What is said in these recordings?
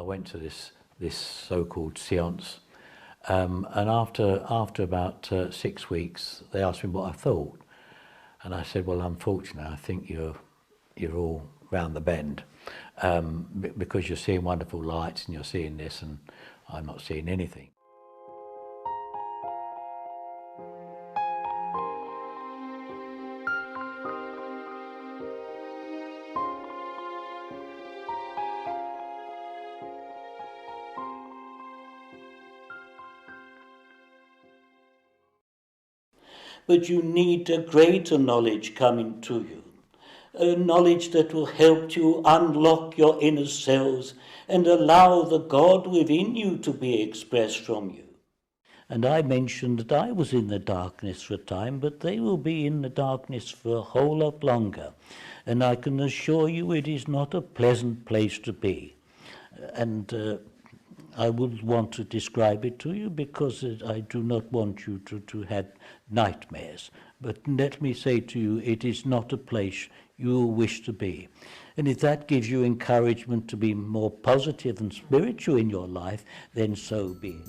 went to this so-called seance, and after about 6 weeks, they asked me what I thought, and I said, well, unfortunately, I think you're all round the bend, because you're seeing wonderful lights and you're seeing this, and I'm not seeing anything. But you need a greater knowledge coming to you, a knowledge that will help you unlock your inner selves and allow the God within you to be expressed from you. And I mentioned that I was in the darkness for a time, but they will be in the darkness for a whole lot longer. And I can assure you it is not a pleasant place to be. And I would want to describe it to you because I do not want you to have nightmares. But let me say to you, it is not a place you will wish to be. And if that gives you encouragement to be more positive and spiritual in your life, then so be it.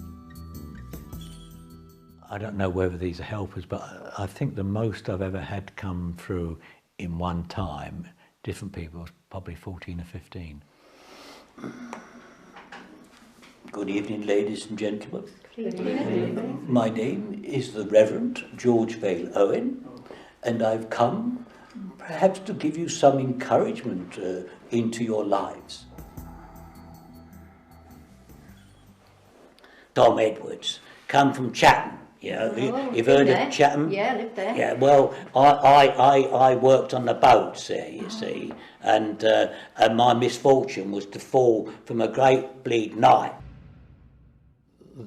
I don't know whether these are helpers, but I think the most I've ever had come through in one time, different people, was probably 14 or 15. Good evening, ladies and gentlemen. Good evening. My name is the Reverend George Vale Owen, and I've come perhaps to give you some encouragement into your lives. Tom Edwards, come from Chatham. You know, you've heard of Chatham? Yeah, I lived there. Yeah, well, I worked on the boats there, you see, and my misfortune was to fall from a great bleed night.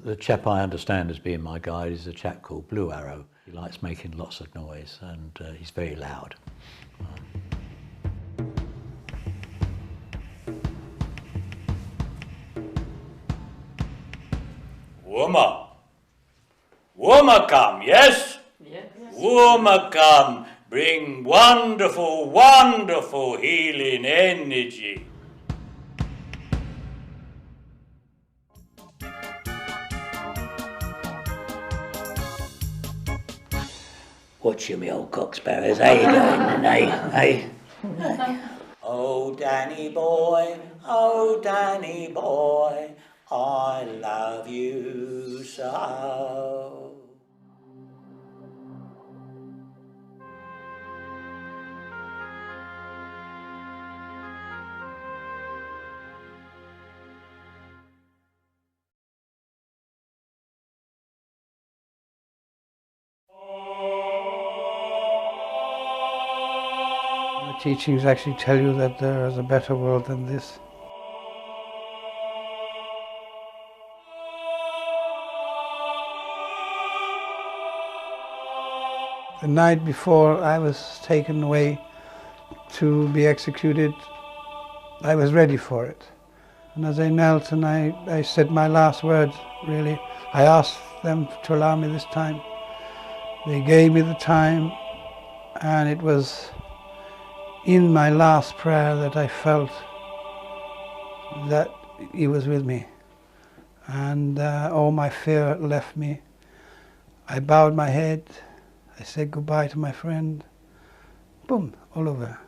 The chap I understand as being my guide is a chap called Blue Arrow. He likes making lots of noise, and he's very loud. Woman come, yes? Yes. Woman come, bring wonderful, wonderful healing energy. Watch you, me old cocksparrows, how you doing? Hey. Oh, Danny boy, I love you so. The teachings actually tell you that there is a better world than this. The night before I was taken away to be executed, I was ready for it. And as I knelt and I said my last words, really, I asked them to allow me this time. They gave me the time, and it was in my last prayer that I felt that He was with me. And all my fear left me. I bowed my head. I said goodbye to my friend. Boom, all over.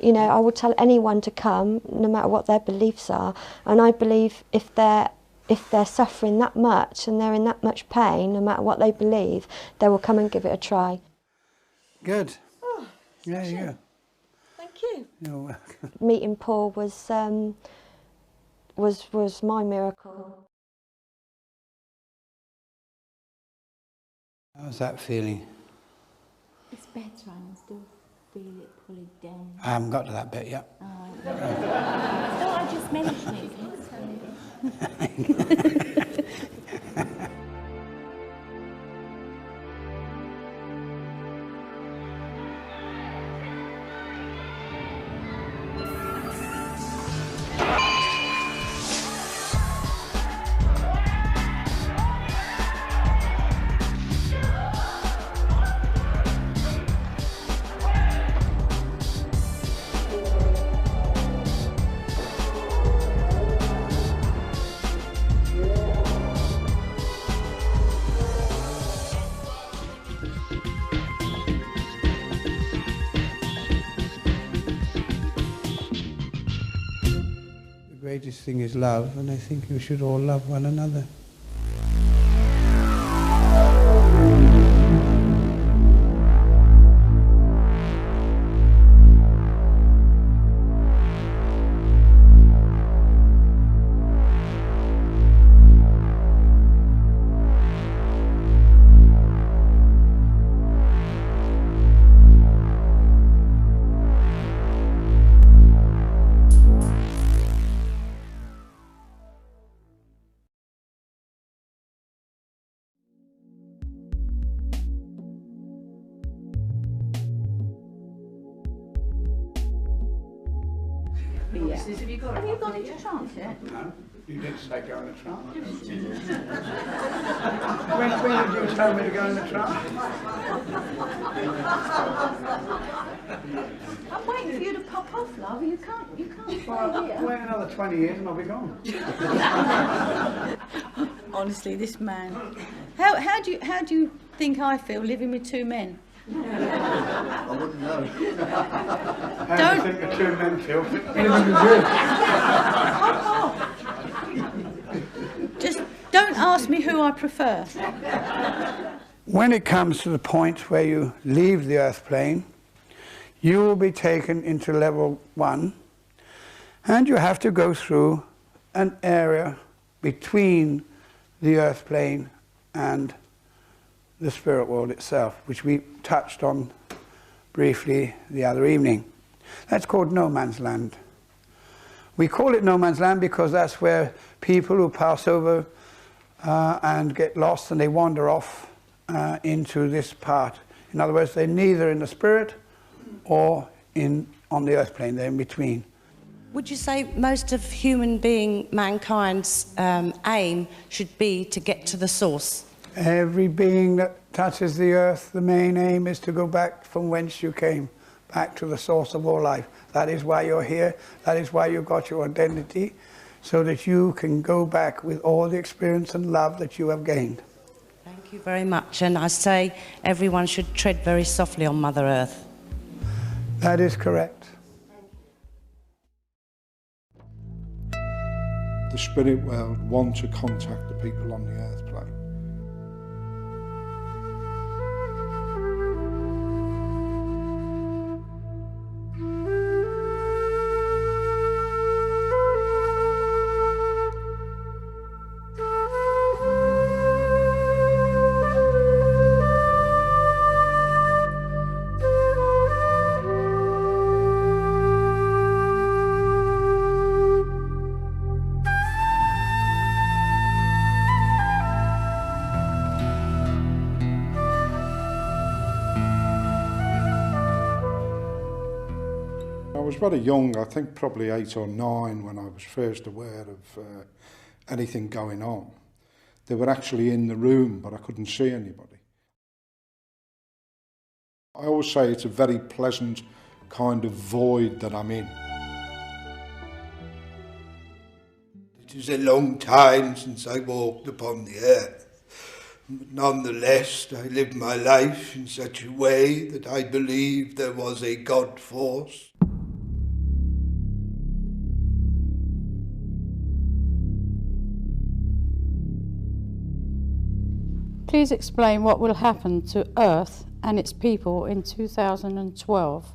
You know, I would tell anyone to come, no matter what their beliefs are. And I believe if they're suffering that much and they're in that much pain, no matter what they believe, they will come and give it a try. Good. Oh, there you go. Thank you. You're welcome. Meeting Paul was my miracle. How's that feeling? It's better, I can still feel it pulling down. I haven't got to that bit yet. Oh, I thought I'd just mention it. greatest thing is love, and I think you should all love one another. Have you gone into trance yet? No, you didn't say go in a trance. when did you tell me to go in a trance? I'm waiting for you to pop off, love. You can't stay here. Wait another 20 years and I'll be gone. Honestly, this man. How do you think I feel living with two men? I wouldn't know. How do you think the two men feel? Just don't ask me who I prefer. When it comes to the point where you leave the earth plane, you will be taken into level 1, and you have to go through an area between the earth plane and the spirit world itself, which we touched on briefly the other evening. That's called no man's land. We call it no man's land because that's where people who pass over and get lost and they wander off into this part. In other words, they're neither in the spirit or on the earth plane, they're in between. Would you say most of mankind's aim should be to get to the source? Every being that touches the earth, the main aim is to go back from whence you came, back to the source of all life. That is why you're here, that is why you got your identity, so that you can go back with all the experience and love that you have gained. Thank you very much, and I say everyone should tread very softly on Mother Earth. That is correct. The spirit world want to contact the people on the earth plane. I was very young, I think probably 8 or 9 when I was first aware of anything going on. They were actually in the room, but I couldn't see anybody. I always say it's a very pleasant kind of void that I'm in. It is a long time since I walked upon the earth. But nonetheless, I lived my life in such a way that I believed there was a God force. Please explain what will happen to Earth and its people in 2012.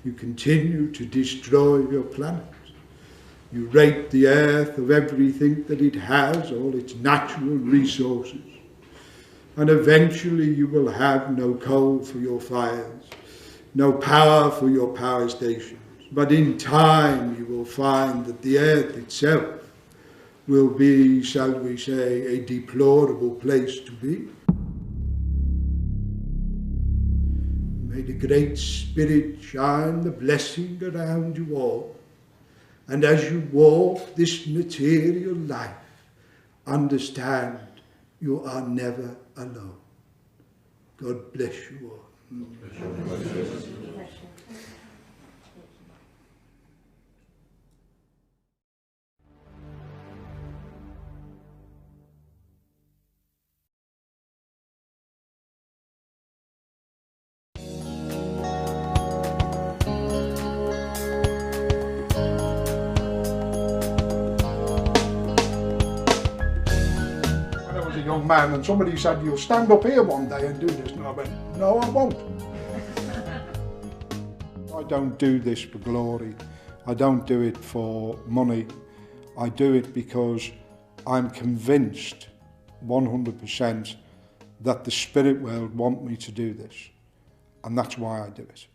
You continue to destroy your planet. You rape the earth of everything that it has, all its natural resources. And eventually you will have no coal for your fires, no power for your power stations. But in time you will find that the earth itself will be, shall we say, a deplorable place to be. May the Great Spirit shine the blessing around you all. And as you walk this material life, understand you are never alone. God bless you all. young man, and somebody said, you'll stand up here one day and do this. And I went, no, I won't. I don't do this for glory. I don't do it for money. I do it because I'm convinced 100% that the spirit world want me to do this. And that's why I do it.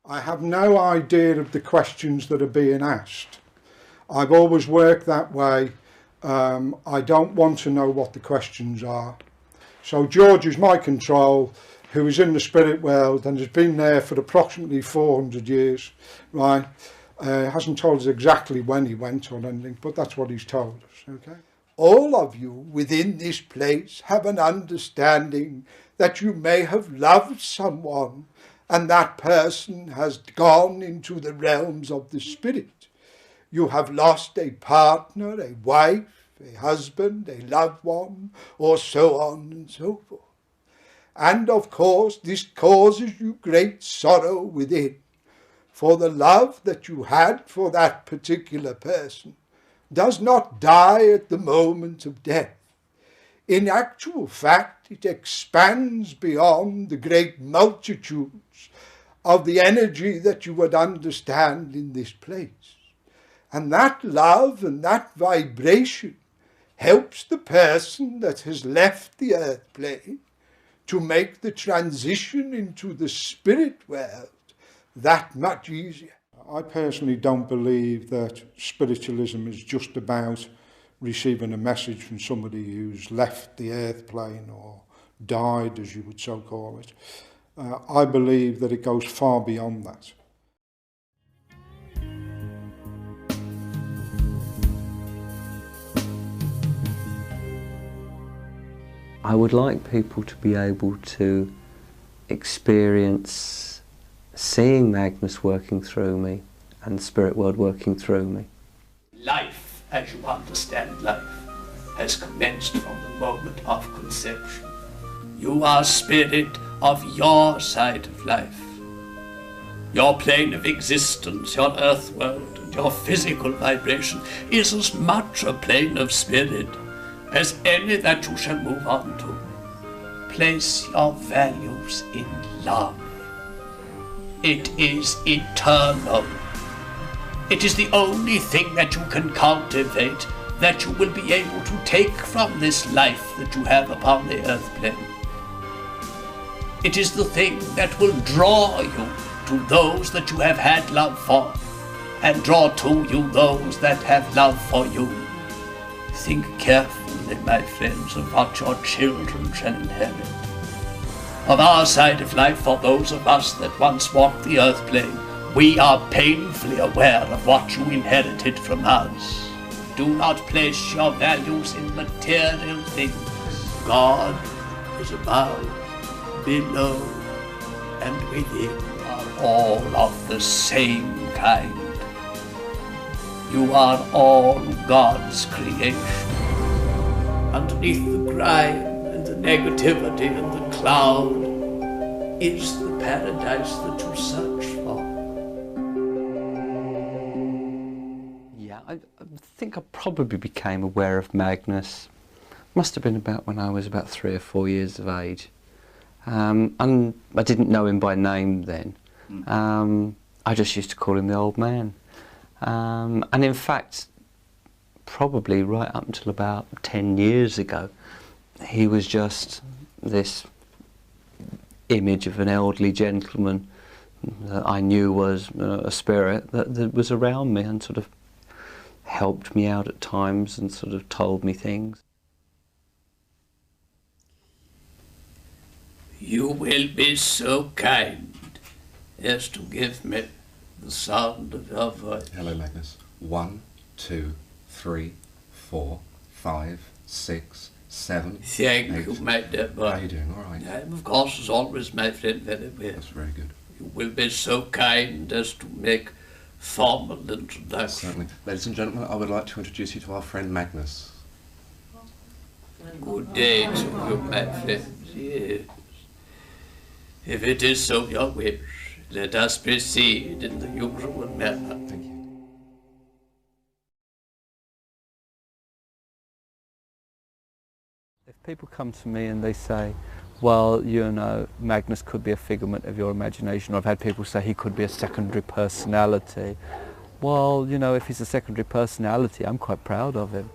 I have no idea of the questions that are being asked. I've always worked that way. I don't want to know what the questions are. So George is my control, who is in the spirit world and has been there for approximately 400 years, right? Hasn't told us exactly when he went or anything, but that's what he's told us, okay? All of you within this place have an understanding that you may have loved someone and that person has gone into the realms of the spirit. You have lost a partner, a wife, a husband, a loved one, or so on and so forth. And of course, this causes you great sorrow within, for the love that you had for that particular person does not die at the moment of death. In actual fact, it expands beyond the great multitudes of the energy that you would understand in this place. And that love and that vibration helps the person that has left the earth plane to make the transition into the spirit world that much easier. I personally don't believe that spiritualism is just about receiving a message from somebody who's left the earth plane or died, as you would so call it. I believe that it goes far beyond that. I would like people to be able to experience seeing Magnus working through me and the spirit world working through me. Life, as you understand life, has commenced from the moment of conception. You are spirit of your side of life. Your plane of existence, your earth world, and your physical vibration is as much a plane of spirit as any that you shall move on to. Place your values in love. It is eternal. It is the only thing that you can cultivate, that you will be able to take from this life that you have upon the earth plane. It is the thing that will draw you to those that you have had love for, and draw to you those that have love for you. Think carefully, my friends, of what your children shall inherit. Of our side of life, for those of us that once walked the earth plane, we are painfully aware of what you inherited from us. Do not place your values in material things. God is above, below, and within are all of the same kind. You are all God's creation. Underneath the grime and the negativity and the cloud is the paradise that you search for. Yeah, I think I probably became aware of Magnus. Must have been about when I was about 3 or 4 years of age. And I didn't know him by name then. I just used to call him the old man. And in fact, probably right up until about 10 years ago, he was just this image of an elderly gentleman that I knew was a spirit that was around me and sort of helped me out at times and sort of told me things. You will be so kind as to give me the sound of your voice. Hello, Magnus. 1, 2, 3, 4, 5, 6, 7. Thank 8. you, my dear boy. How are you doing? All right. I am, of course, as always, my friend, very well. That's very good. You will be so kind as to make formal introduction. Certainly. Ladies and gentlemen, I would like to introduce you to our friend Magnus. Good day to you, my friend. Yes. If it is so your wish, let us proceed in the usual manner. Thank you. If people come to me and they say, well, you know, Magnus could be a figment of your imagination, or I've had people say he could be a secondary personality. Well, you know, if he's a secondary personality, I'm quite proud of him.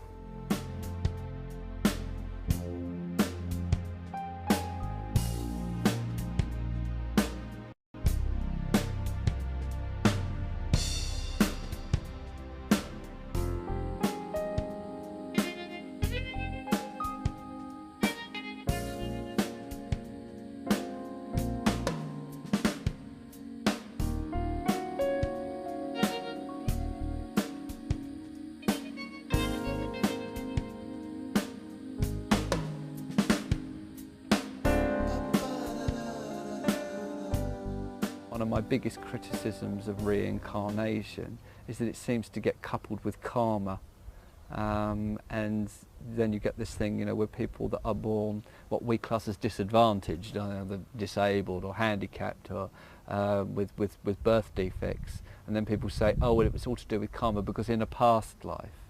One of my biggest criticisms of reincarnation is that it seems to get coupled with karma, and then you get this thing, you know, where people that are born what we class as disadvantaged, the disabled or handicapped, or with birth defects, and then people say, oh well, it was all to do with karma because in a past life,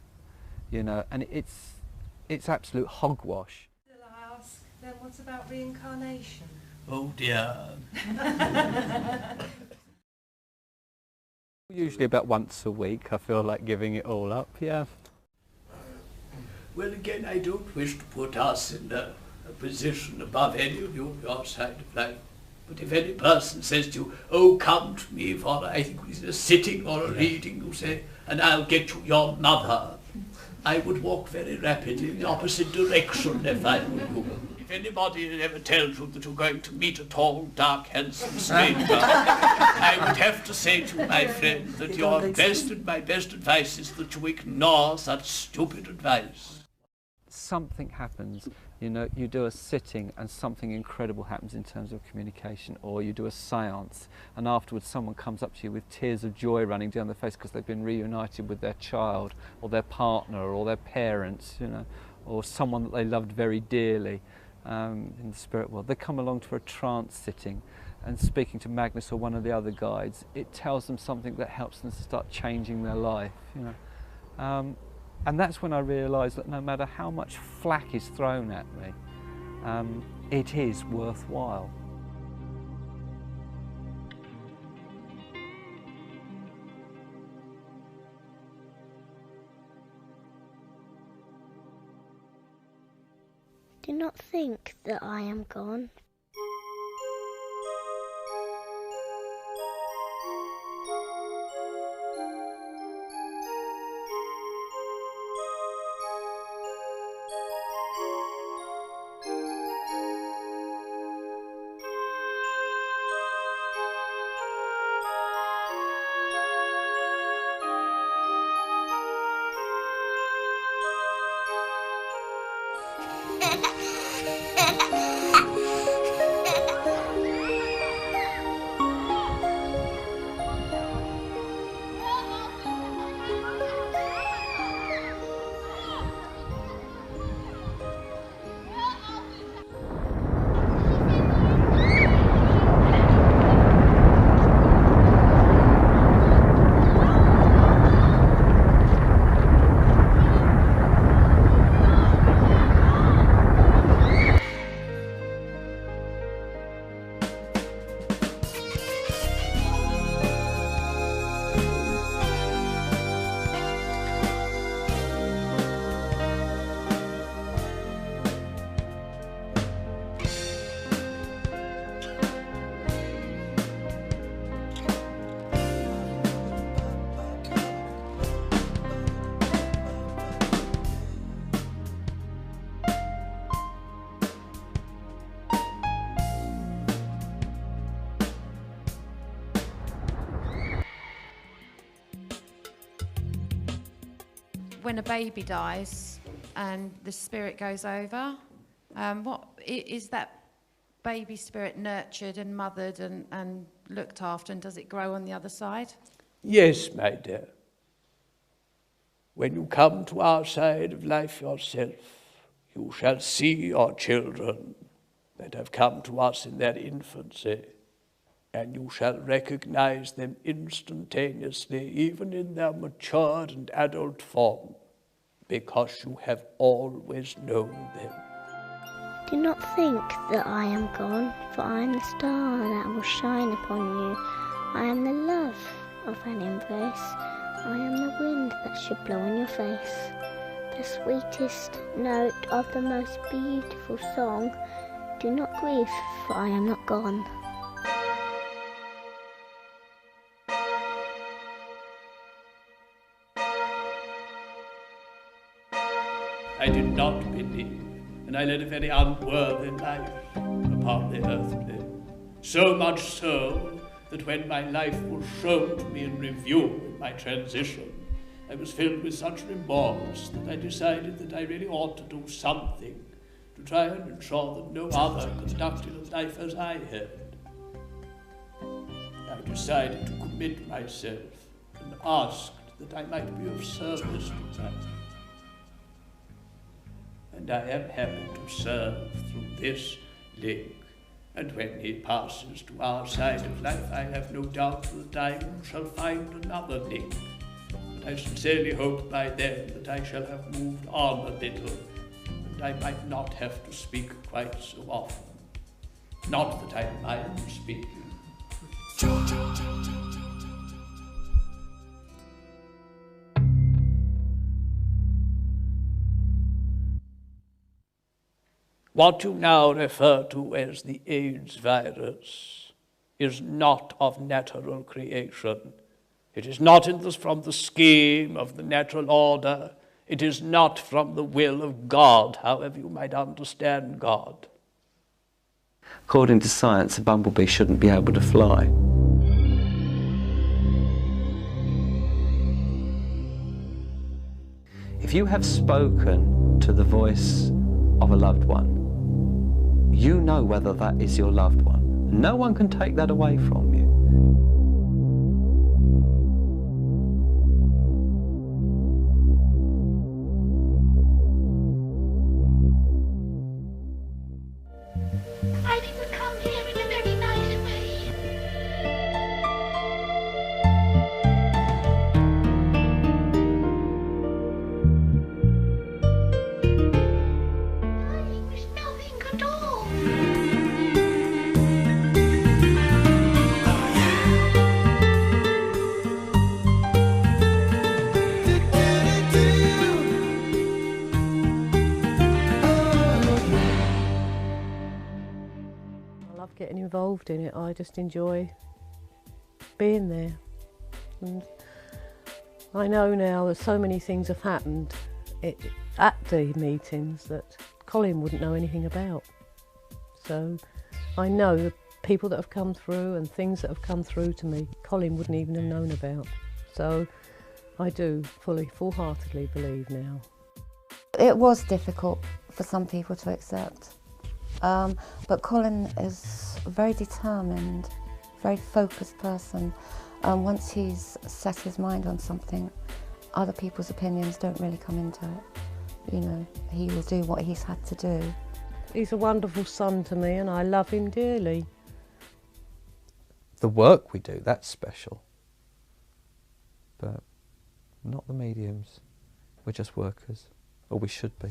you know, and it's absolute hogwash. Still I ask, then what about reincarnation? Oh dear. Usually about once a week I feel like giving it all up, yeah. Well, again, I don't wish to put us in a position above any of you on your side of life. But if any person says to you, oh, come to me for, I think it's a sitting or a reading, you say, and I'll get you your mother, I would walk very rapidly in the opposite direction if I were you. If anybody ever tells you that you're going to meet a tall, dark, handsome stranger, I would have to say to my friend that your best and my best advice is that you ignore such stupid advice. Something happens, you know, you do a sitting and something incredible happens in terms of communication, or you do a seance and afterwards someone comes up to you with tears of joy running down their face because they've been reunited with their child or their partner or their parents, you know, or someone that they loved very dearly. In the spirit world, they come along to a trance sitting and speaking to Magnus or one of the other guides, it tells them something that helps them to start changing their life, you know. And that's when I realised that no matter how much flack is thrown at me, it is worthwhile. Do not think that I am gone. when a baby dies and the spirit goes over, what is that baby spirit nurtured and mothered and looked after, and does it grow on the other side? Yes, my dear. When you come to our side of life yourself, you shall see your children that have come to us in their infancy, and you shall recognize them instantaneously, even in their matured and adult form, because you have always known them. Do not think that I am gone, for I am the star that will shine upon you. I am the love of an embrace. I am the wind that should blow in your face. The sweetest note of the most beautiful song. Do not grieve, for I am not gone. I did not believe, and I led a very unworthy life upon the earth plane. So much so that when my life was shown to me in review in my transition, I was filled with such remorse that I decided that I really ought to do something to try and ensure that no other conducted a life as I had. I decided to commit myself and asked that I might be of service to them. And I am happy to serve through this link. And when he passes to our side of life, I have no doubt that I shall find another link. But I sincerely hope by then that I shall have moved on a little, and I might not have to speak quite so often. Not that I mind speaking. What you now refer to as the AIDS virus is not of natural creation. It is not from the scheme of the natural order. It is not from the will of God, however you might understand God. According to science, a bumblebee shouldn't be able to fly. If you have spoken to the voice of a loved one, you know whether that is your loved one. No one can take that away from you. I think we come here in a very nice way. There's nothing at all. I love getting involved in it. I just enjoy being there. And I know now that so many things have happened at the meetings that Colin wouldn't know anything about. So I know the people that have come through and things that have come through to me, Colin wouldn't even have known about. So I do full-heartedly believe now. It was difficult for some people to accept. But Colin is a very determined, very focused person. Once he's set his mind on something, other people's opinions don't really come into it. You know, he will do what he's had to do. He's a wonderful son to me and I love him dearly. The work we do, that's special. But not the mediums. We're just workers, or we should be.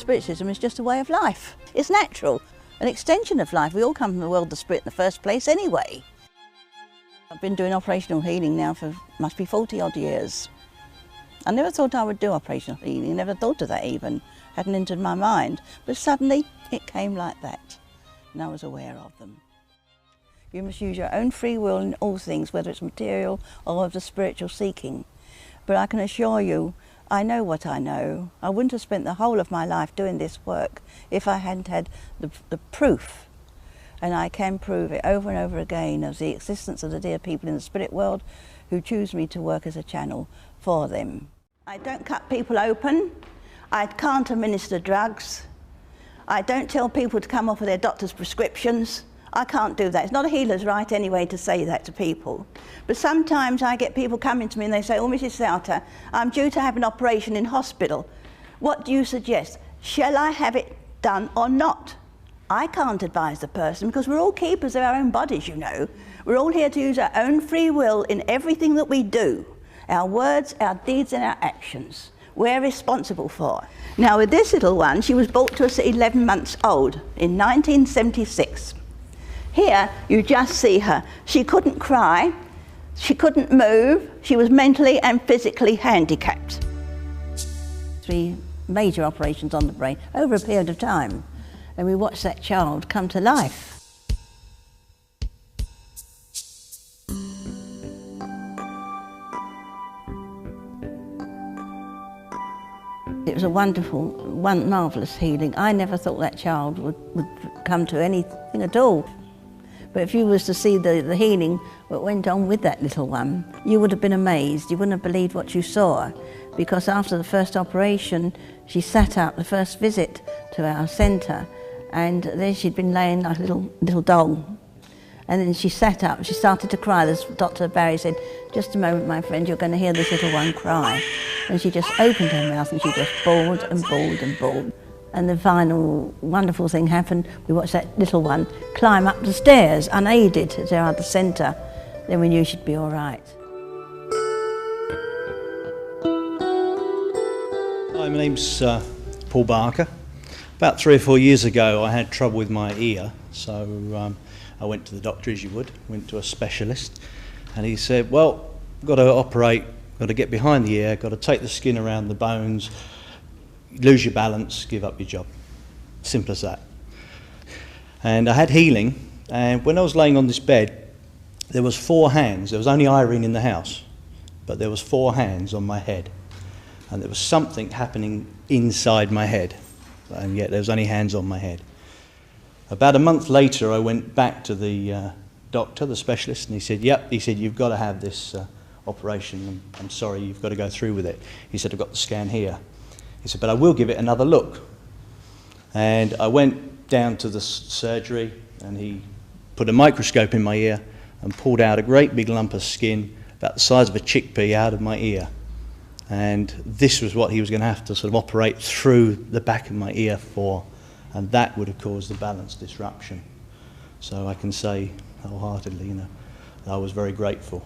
Spiritualism is just a way of life. It's natural, an extension of life. We all come from the world of the spirit in the first place anyway. I've been doing operational healing now for, must be 40 odd years. I never thought I would do operational healing, never thought of that even, hadn't entered my mind. But suddenly it came like that, and I was aware of them. You must use your own free will in all things, whether it's material or of the spiritual seeking. But I can assure you, I know what I know. I wouldn't have spent the whole of my life doing this work if I hadn't had the proof, and I can prove it over and over again, of the existence of the dear people in the spirit world who choose me to work as a channel for them. I don't cut people open. I can't administer drugs. I don't tell people to come off of their doctor's prescriptions. I can't do that. It's not a healer's right anyway to say that to people. But sometimes I get people coming to me and they say, "Oh, Mrs. Sowter, I'm due to have an operation in hospital. What do you suggest? Shall I have it done or not?" I can't advise the person, because we're all keepers of our own bodies, you know. We're all here to use our own free will in everything that we do. Our words, our deeds and our actions. We're responsible for. Now with this little one, she was brought to us at 11 months old in 1976. Here you just see her. She couldn't cry, she couldn't move, she was mentally and physically handicapped. 3 major operations on the brain over a period of time, and we watched that child come to life. It was a wonderful, marvellous healing. I never thought that child would come to anything at all. But if you was to see the healing that went on with that little one, you would have been amazed. You wouldn't have believed what you saw. Because after the first operation, she sat up, the first visit to our centre, and there she'd been laying like a little doll. And then she sat up, she started to cry. Dr. Barry said, "Just a moment, my friend, you're going to hear this little one cry." And she just opened her mouth and she just bawled and bawled and bawled. And the final wonderful thing happened. We watched that little one climb up the stairs, unaided, to our other centre. Then we knew she'd be all right. Hi, my name's Paul Barker. About 3 or 4 years ago, I had trouble with my ear, so I went to the doctor, as you would, went to a specialist, and he said, "Well, got to operate, got to get behind the ear, got to take the skin around the bones, lose your balance, give up your job." Simple as that. And I had healing, and when I was laying on this bed, there was 4 hands. There was only Irene in the house, but there was 4 hands on my head, and there was something happening inside my head, and yet there was only hands on my head. About a month later, I went back to the doctor, the specialist, and he said, "Yep," he said, "you've got to have this operation. I'm sorry, you've got to go through with it." He said, "I've got the scan here." He said, "But I will give it another look." And I went down to the surgery, and he put a microscope in my ear and pulled out a great big lump of skin about the size of a chickpea out of my ear. And this was what he was going to have to sort of operate through the back of my ear for, and that would have caused the balance disruption. So I can say wholeheartedly, you know, I was very grateful.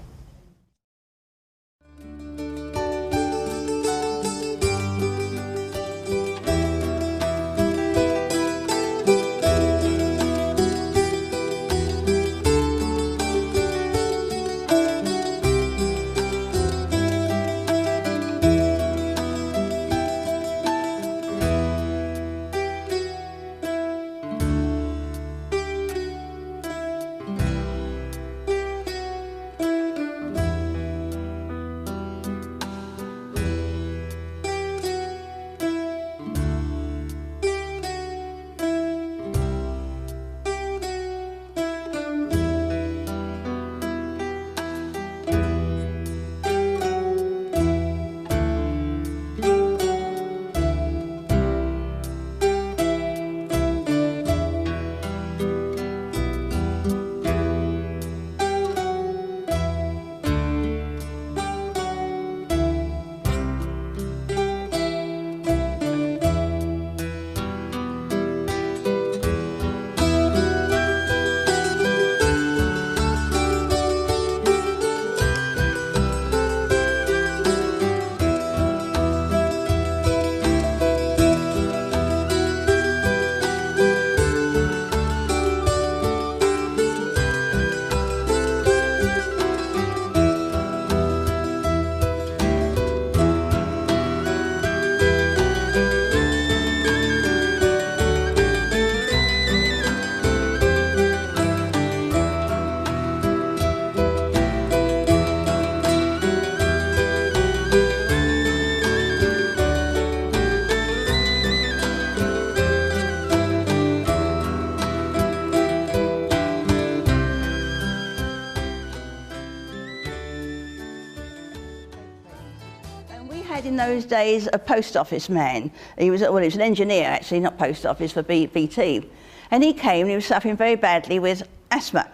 in those days a post office man. He was an engineer actually, not post office, for BT. And he came and he was suffering very badly with asthma.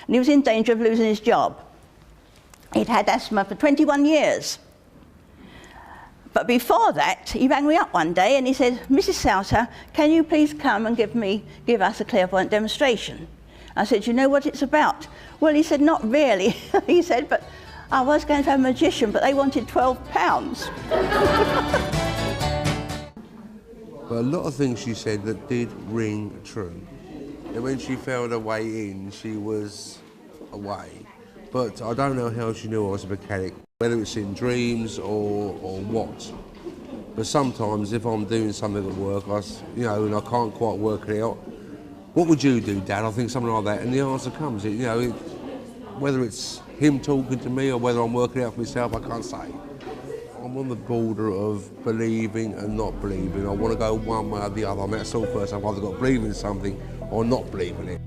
And he was in danger of losing his job. He'd had asthma for 21 years. But before that, he rang me up one day and he said, Mrs. Sowter, can you please come and give us a clairvoyant demonstration? I said, you know what it's about? Well, he said, not really. He said, but I was going to have a magician, but they wanted £12. But a lot of things she said that did ring true. And when she found her way in, she was away. But I don't know how she knew I was a mechanic, whether it's in dreams or what. But sometimes if I'm doing something at work, and I can't quite work it out, what would you do, Dad? I think something like that, and the answer comes. Whether it's him talking to me or whether I'm working it out for myself, I can't say. I'm on the border of believing and not believing. I want to go one way or the other. I'm that sort of person. I've either got to believe in something or not believe in it.